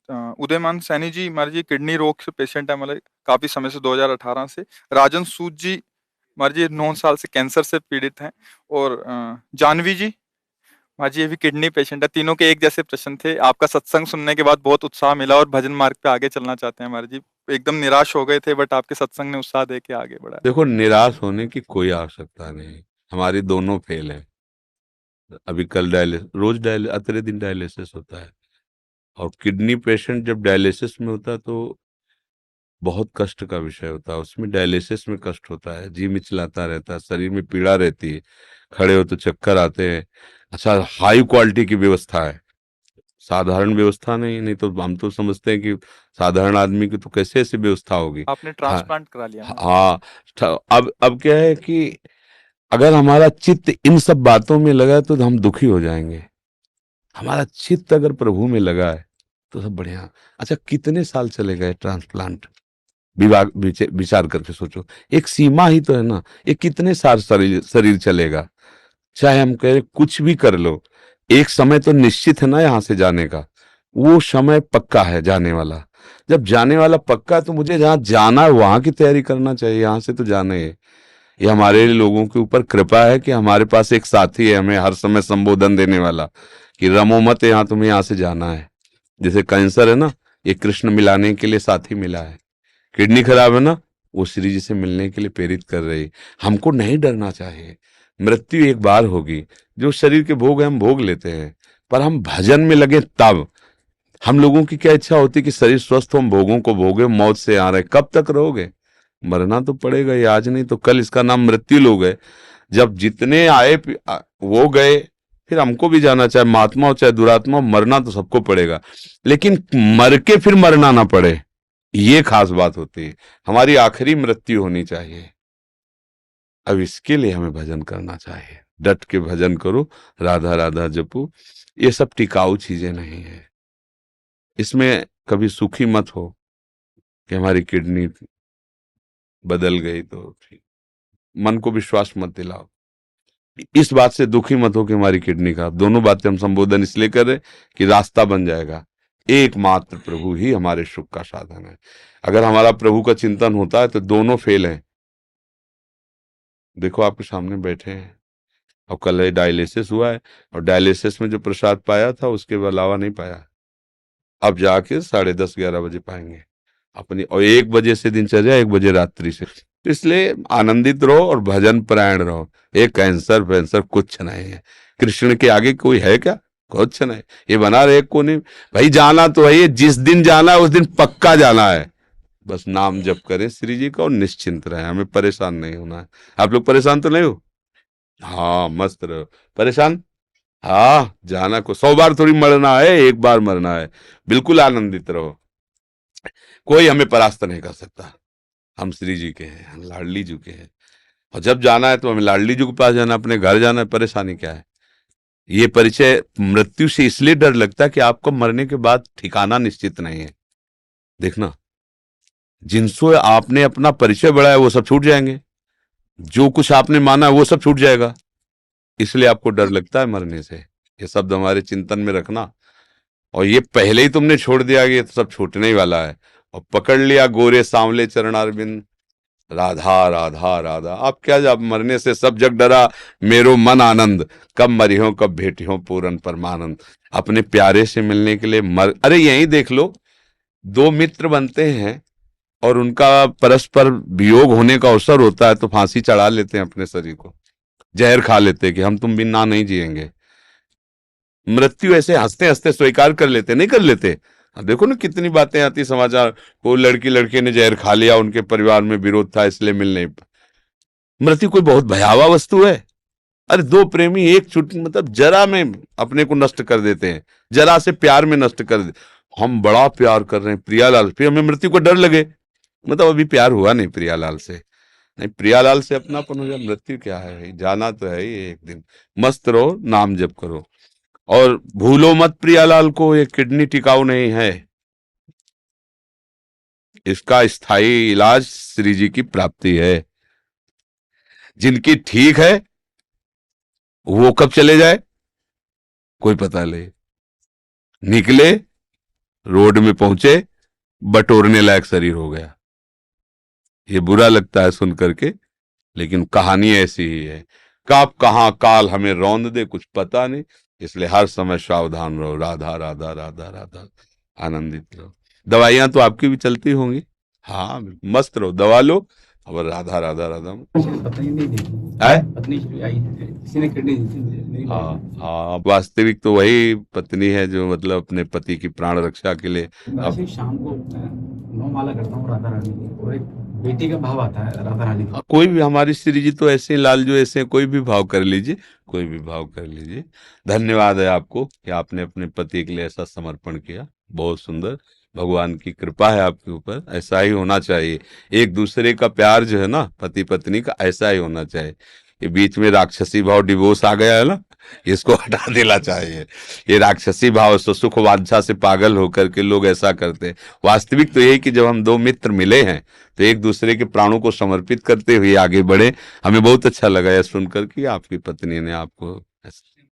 उदयमान सैनी जी हमारे जी किडनी रोग से पेशेंट है, मतलब काफी समय से 2018 से। राजन सूद जी हमारे जी 9 साल से कैंसर से पीड़ित हैं। और जानवी जी हमारे जी ये भी किडनी पेशेंट है। तीनों के एक जैसे प्रश्न थे। आपका सत्संग सुनने के बाद बहुत उत्साह मिला और भजन मार्ग पे आगे चलना चाहते हैं हमारे जी। एकदम निराश हो गए थे, बट आपके सत्संग ने उत्साह दे के आगे बढ़ाया। देखो, निराश होने की कोई आवश्यकता नहीं। हमारी दोनों फेल है। अभी कल डायलिसिस, रोज डायलिसिस, अतरे दिन डायलिसिस होता है। और किडनी पेशेंट जब डायलिसिस में होता है तो बहुत कष्ट का विषय होता है। उसमें डायलिसिस में कष्ट होता है, जी मिचलाता रहता है, शरीर में पीड़ा रहती है, खड़े हो तो चक्कर आते हैं। अच्छा, हाई क्वालिटी की व्यवस्था है, साधारण व्यवस्था नहीं। नहीं तो हम तो समझते हैं कि साधारण आदमी की तो कैसे ऐसी व्यवस्था होगी। आपने हाँ। ट्रांसप्लांट करा लिया ना? हाँ। अब क्या है कि अगर हमारा चित्त इन सब बातों में लगा है तो हम दुखी हो जाएंगे। हमारा चित्त अगर प्रभु में लगा है तो सब बढ़िया। अच्छा, कितने साल चले गए ट्रांसप्लांट? विचार करके सोचो। एक सीमा ही तो है ना। ये कितने साल शरीर शरीर चलेगा? चाहे हम कहें कुछ भी कर लो, एक समय तो निश्चित है ना यहाँ से जाने का। वो समय पक्का है जाने वाला। जब जाने वाला पक्का है तो मुझे जहाँ जाना है वहां की तैयारी करना चाहिए। यहाँ से तो जाने है। ये हमारे लोगों के ऊपर कृपा है कि हमारे पास एक साथी है हमें हर समय संबोधन देने वाला कि रमो मत, यहाँ तुम्हें यहाँ से जाना है। जैसे कैंसर है ना, ये कृष्ण मिलाने के लिए साथी मिला है। किडनी खराब है ना, वो श्री जी से मिलने के लिए प्रेरित कर रही। हमको नहीं डरना चाहिए। मृत्यु एक बार होगी। जो शरीर के भोग है हम भोग लेते हैं, पर हम भजन में लगे तब। हम लोगों की क्या इच्छा होती है कि शरीर स्वस्थ हो, हम भोगों को भोगे, मौत से आ रहे। कब तक रहोगे? मरना तो पड़ेगा ही, आज नहीं तो कल। इसका नाम मृत्यु लोग है। जब जितने आए वो गए, फिर हमको भी जाना, चाहे महात्मा हो चाहे दुरात्मा हो, मरना तो सबको पड़ेगा। लेकिन मर के फिर मरना ना पड़े, ये खास बात होती है। हमारी आखिरी मृत्यु होनी चाहिए। अब इसके लिए हमें भजन करना चाहिए। डट के भजन करो, राधा राधा जपो। ये सब टिकाऊ चीजें नहीं है। इसमें कभी सुखी मत हो कि हमारी किडनी बदल गई तो ठीक। मन को विश्वास मत दिलाओ। इस बात से दुखी मत हो कि हमारी किडनी खराब। दोनों बातें हम संबोधन इसलिए कर रहे कि रास्ता बन जाएगा। एकमात्र प्रभु ही हमारे सुख का साधन है। अगर हमारा प्रभु का चिंतन होता है तो दोनों फेल हैं। देखो, आपके सामने बैठे हैं। और कल डायलिसिस हुआ है, और डायलिसिस में जो प्रसाद पाया था उसके अलावा नहीं पाया। अब जाके 10:30-11 बजे पाएंगे अपनी। और 1 बजे से दिनचर्या, 1 बजे रात्रि से। तो इसलिए आनंदित रहो और भजन परायण रहो। ये कैंसर वैंसर कुछ नहीं है। कृष्ण के आगे कोई है क्या? कुछ नहीं। ये बना रहे को नहीं। भाई जाना तो है, ये जिस दिन जाना है उस दिन पक्का जाना है। बस नाम जप करें श्री जी का और निश्चिंत रहे। हमें परेशान नहीं होना है। आप लोग परेशान तो नहीं हो? हाँ, मस्त रहो। परेशान? हाँ, जाना को 100 बार थोड़ी मरना है, एक बार मरना है। बिल्कुल आनंदित रहो। कोई हमें परास्त नहीं कर सकता। हम श्री जी के हैं, हम लाडली जी के हैं। और जब जाना है तो हमें लाडली जी के पास जाना, अपने घर जाना है। परेशानी क्या है? ये परिचय मृत्यु से इसलिए डर लगता है कि आपको मरने के बाद ठिकाना निश्चित नहीं है। देखना, जिनसे आपने अपना परिचय बढ़ाया वो सब छूट जाएंगे। जो कुछ आपने माना है वो सब छूट जाएगा। इसलिए आपको डर लगता है मरने से। ये शब्द हमारे चिंतन में रखना। और ये पहले ही तुमने छोड़ दिया कि ये तो सब छूटने ही वाला है, और पकड़ लिया गोरे सांवले चरणारविंद, राधा राधा राधा। अब क्या, जब मरने से सब जग डरा, मेरो मन आनंद, कब मरियो कब भेटियो पूरन परमानंद। अपने प्यारे से मिलने के लिए अरे यही देख लो, दो मित्र बनते हैं और उनका परस्पर वियोग होने का अवसर होता है तो फांसी चढ़ा लेते हैं अपने शरीर को, जहर खा लेते हैं कि हम तुम बिना नहीं जिएंगे। मृत्यु ऐसे हंसते हंसते स्वीकार कर लेते, नहीं कर लेते? अब देखो ना कितनी बातें आती समाचार। वो लड़की ने जहर खा लिया, उनके परिवार में विरोध था इसलिए मिल नहीं। मृत्यु कोई बहुत भयावह वस्तु है? अरे दो प्रेमी एक छुट मतलब जरा में अपने को नष्ट कर देते हैं, जरा से प्यार में नष्ट कर दे। हम बड़ा प्यार कर रहे हैं प्रियालाल, फिर हमें मृत्यु को डर लगे। मतलब अभी प्यार हुआ नहीं प्रियालाल से। नहीं, प्रियालाल से अपनापन हो जाए। मृत्यु क्या है भाई, जाना तो है ही एक दिन। मस्त रहो, नाम जप करो, और भूलो मत प्रियालाल को। ये किडनी टिकाऊ नहीं है। इसका स्थायी इलाज श्री जी की प्राप्ति है। जिनकी ठीक है वो कब चले जाए कोई पता नहीं। निकले रोड में पहुंचे, बटोरने लायक शरीर हो गया। ये बुरा लगता है सुन करके, लेकिन कहानी ऐसी ही है। कब कहाँ काल हमें रौंद दे कुछ पता नहीं, इसलिए हर समय सावधान रहो। राधा राधा राधा राधा, आनंदित रहो। दवाइयां तो आपकी भी चलती होंगी? हाँ, मस्त रहो, दवा लो और राधा राधा राधा। पत्नी नहीं दी, पत्नी आई है, किसी ने किडनी दी थी मुझे, मेरी हाँ हाँ, वास्तविक तो वही पत्नी है जो मतलब अपने पति की प्राण रक्षा के लिए। मैं सिर्फ शाम को 9 माला करता हूँ राधा रानी की, और एक बेटी का भाव आता है राधा रानी का। कोई भी, हमारी श्री जी तो ऐसे लाल जो ऐसे, कोई भी भाव कर लीजिए, कोई भी भाव कर लीजिए। धन्यवाद है आपको कि आपने अपने पति के लिए ऐसा समर्पण किया, बहुत सुंदर। भगवान की कृपा है आपके ऊपर, ऐसा ही होना चाहिए। एक दूसरे का प्यार जो है ना, पति पत्नी का, ऐसा ही होना चाहिए। ये बीच में राक्षसी भाव डिवोर्स आ गया है ना, इसको हटा देना चाहिए। ये राक्षसी भाव से, सुख वांछा से पागल होकर के लोग ऐसा करते हैं। वास्तविक तो यही कि जब हम दो मित्र मिले हैं तो एक दूसरे के प्राणों को समर्पित करते हुए आगे बढ़े। हमें बहुत अच्छा लगा यह सुनकर कि आपकी पत्नी ने आपको